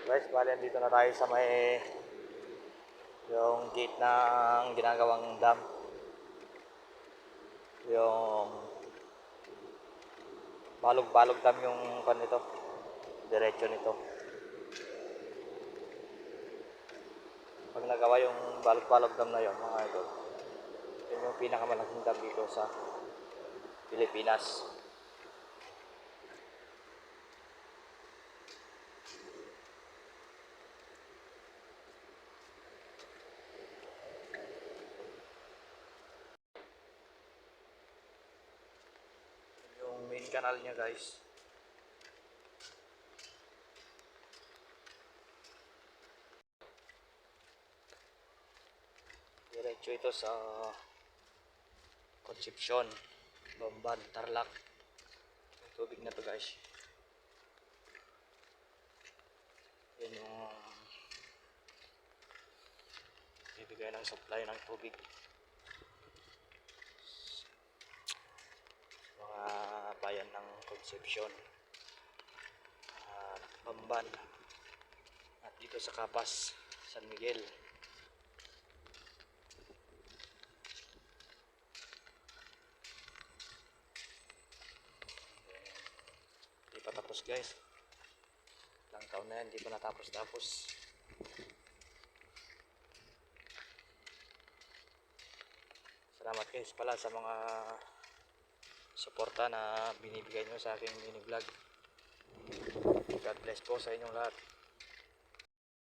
Guys, bali dito na tayo sa may yung gate ng ginagawang dam. Yung balog-balog dam yung kan nito. Diretso nito. Pag nagawa yung balog-balog dam na yon, mga idol, yun yung pinakamalaking dam dito sa Pilipinas. Yung main canal niya, guys. Diretso ito sa Concepcion, Bamban, Tarlac. Yung tubig na to, guys. Yan yung bibigay ng supply ng tubig mga bayan ng Concepcion at Bamban at dito sa Capas, San Miguel. Hindi pa tapos, guys. Ilang taon na yan, hindi pa natapos-tapos. Salamat, guys, pala sa mga suporta na binibigay nyo sa aking mini vlog. God bless po sa inyong lahat.